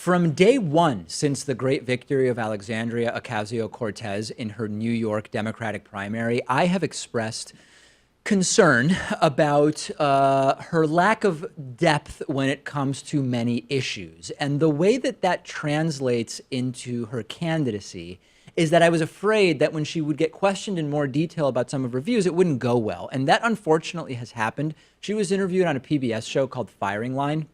From day one, since the great victory of Alexandria Ocasio-Cortez in her New York Democratic primary, I have expressed concern about her lack of depth when it comes to many issues. And the way that that translates into her candidacy is that I was afraid that when she would get questioned in more detail about some of her views, it wouldn't go well. And that unfortunately has happened. She was interviewed on a PBS show called Firing Line.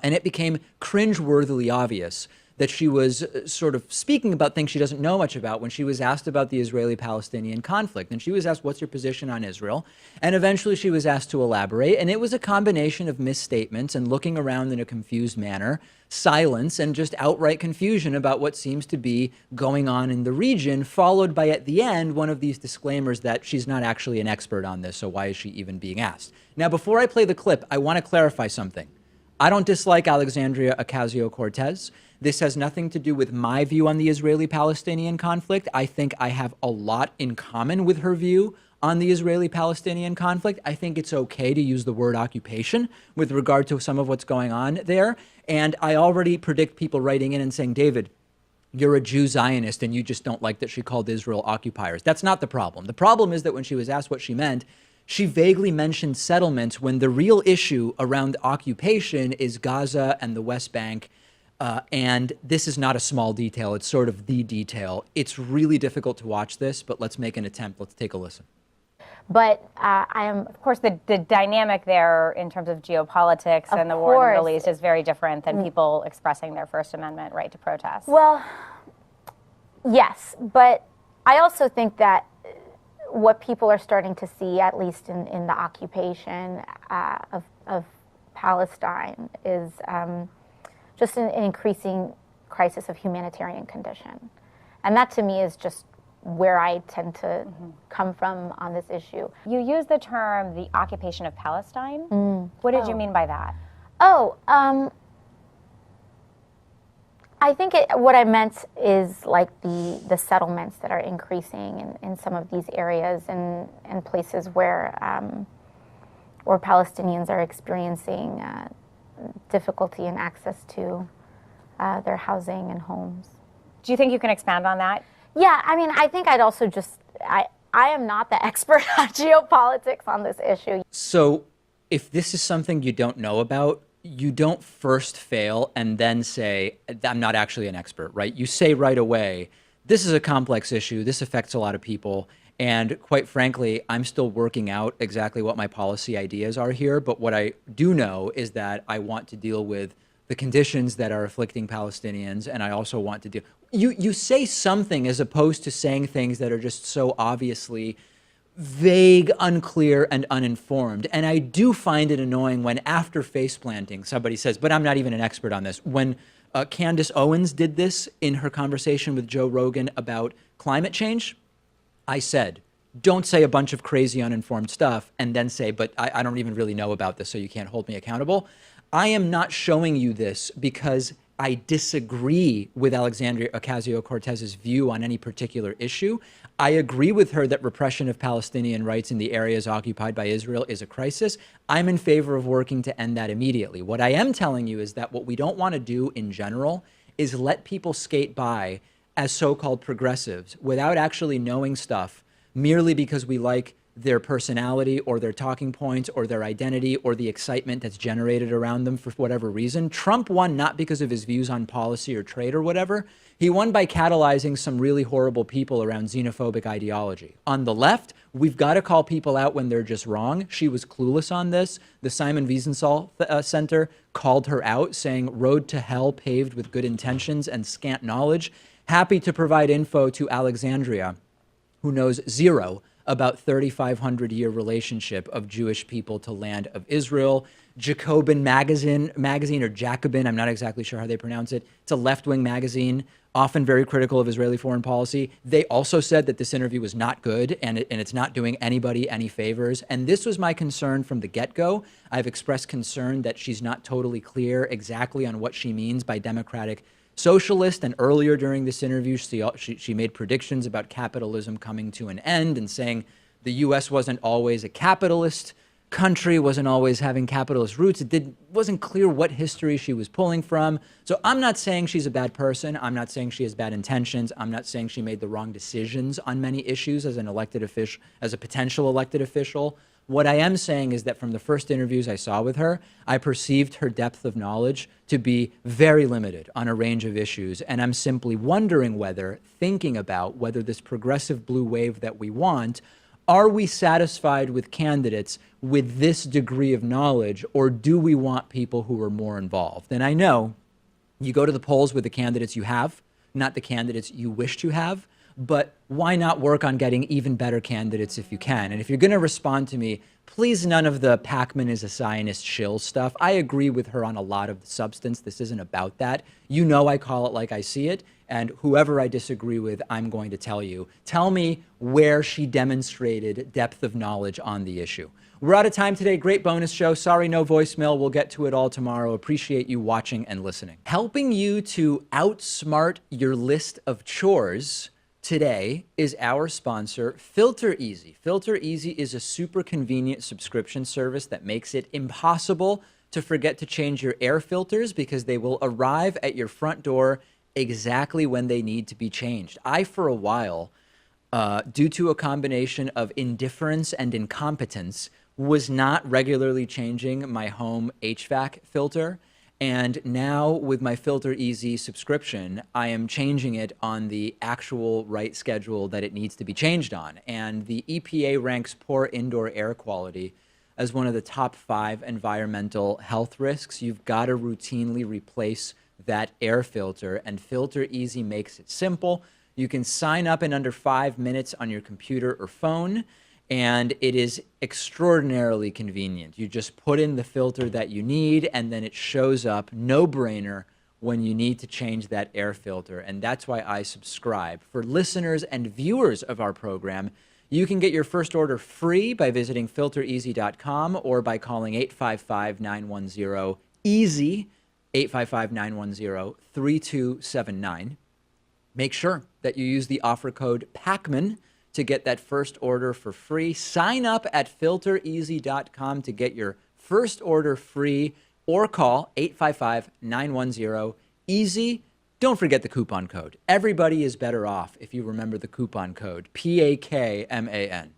And it became cringeworthily obvious that she was sort of speaking about things she doesn't know much about when she was asked about the Israeli-Palestinian conflict. And she was asked, what's your position on Israel? And eventually she was asked to elaborate. And it was a combination of misstatements and looking around in a confused manner, silence, and just outright confusion about what seems to be going on in the region, followed by, at the end, one of these disclaimers that she's not actually an expert on this, so why is she even being asked? Now, before I play the clip, I want to clarify something. I don't dislike Alexandria Ocasio-Cortez. This has nothing to do with my view on the Israeli-Palestinian conflict. I think I have a lot in common with her view on the Israeli-Palestinian conflict. I think it's okay to use the word occupation with regard to some of what's going on there. And I already predict people writing in and saying, David, you're a Jew Zionist and you just don't like that she called Israel occupiers. That's not the problem. The problem is that when she was asked what she meant, she vaguely mentioned settlements when the real issue around occupation is Gaza and the West Bank. And this is not a small detail. It's sort of the detail. It's really difficult to watch this, but let's make an attempt. Let's take a listen. But I am, of course, the dynamic there in terms of geopolitics and the war in the Middle East is very different than people expressing their First Amendment right to protest. Well, yes, but I also think that what people are starting to see, at least in the occupation of Palestine, is just an increasing crisis of humanitarian condition. And that to me is just where I tend to come from on this issue. You use the term the occupation of Palestine. What did you mean by that? I think what I meant is like the settlements that are increasing in some of these areas and places where Palestinians are experiencing difficulty in access to their housing and homes. Do you think you can expand on that? Yeah, I mean, I think I'd also just, I am not the expert on geopolitics on this issue. So if this is something you don't know about, you don't first fail and then say, I'm not actually an expert, right? You say right away, this is a complex issue. This affects a lot of people. And quite frankly, I'm still working out exactly what my policy ideas are here. But what I do know is that I want to deal with the conditions that are afflicting Palestinians. And I also want to deal. You say something as opposed to saying things that are just so obviously vague, unclear, and uninformed. And I do find it annoying when after face planting, somebody says, but I'm not even an expert on this. When Candace Owens did this in her conversation with Joe Rogan about climate change, I said, don't say a bunch of crazy, uninformed stuff and then say, but I don't even really know about this, so you can't hold me accountable. I am not showing you this because I disagree with Alexandria Ocasio-Cortez's view on any particular issue. I agree with her that repression of Palestinian rights in the areas occupied by Israel is a crisis. I'm in favor of working to end that immediately. What I am telling you is that what we don't want to do in general is let people skate by as so-called progressives without actually knowing stuff merely because we like their personality or their talking points or their identity or the excitement that's generated around them for whatever reason. Trump won not because of his views on policy or trade or whatever. He won by catalyzing some really horrible people around xenophobic ideology. On the left, we've got to call people out when they're just wrong. She was clueless on this. The Simon Wiesenthal Center called her out, saying, road to hell paved with good intentions and scant knowledge. Happy to provide info to Alexandria, who knows zero about 3,500-year relationship of Jewish people to land of Israel. Jacobin magazine, or Jacobin, I'm not exactly sure how they pronounce it. It's a left-wing magazine, often very critical of Israeli foreign policy. They also said that this interview was not good and it's not doing anybody any favors. And this was my concern from the get-go. I've expressed concern that she's not totally clear exactly on what she means by democratic socialist, and earlier during this interview, she made predictions about capitalism coming to an end and saying the U.S. wasn't always a capitalist country wasn't always having capitalist roots. Wasn't clear what history she was pulling from. So I'm not saying she's a bad person. I'm not saying she has bad intentions. I'm not saying she made the wrong decisions on many issues as an elected official, as a potential elected official. What I am saying is that from the first interviews I saw with her, I perceived her depth of knowledge to be very limited on a range of issues. And I'm simply wondering thinking about whether this progressive blue wave that we want, are we satisfied with candidates with this degree of knowledge, or do we want people who are more involved? And I know you go to the polls with the candidates you have, not the candidates you wish to have, but why not work on getting even better candidates if you can? And if you're going to respond to me, please none of the Pakman is a Zionist shill stuff. I agree with her on a lot of the substance. This isn't about that. You know I call it like I see it, and whoever I disagree with, I'm going to tell you. Tell me where she demonstrated depth of knowledge on the issue. We're out of time today. Great bonus show. Sorry, no voicemail. We'll get to it all tomorrow. Appreciate you watching and listening. Helping you to outsmart your list of chores today is our sponsor, Filter Easy. Filter Easy is a super convenient subscription service that makes it impossible to forget to change your air filters because they will arrive at your front door exactly when they need to be changed. I, for a while, due to a combination of indifference and incompetence, was not regularly changing my home HVAC filter. And now with my Filter Easy subscription, I am changing it on the actual right schedule that it needs to be changed on. And the EPA ranks poor indoor air quality as one of the top 5 environmental health risks. You've got to routinely replace that air filter, and Filter Easy makes it simple. You can sign up in under 5 minutes on your computer or phone, and it is extraordinarily convenient. You just put in the filter that you need, and then it shows up, no brainer, when you need to change that air filter. And that's why I subscribe. For listeners and viewers of our program, you can get your first order free by visiting filtereasy.com or by calling 855-910-EASY, 855-910-3279. Make sure that you use the offer code PAKMAN to get that first order for free. Sign up at filtereasy.com to get your first order free, or call 855-910-EASY. Don't forget the coupon code. Everybody is better off if you remember the coupon code, PAKMAN.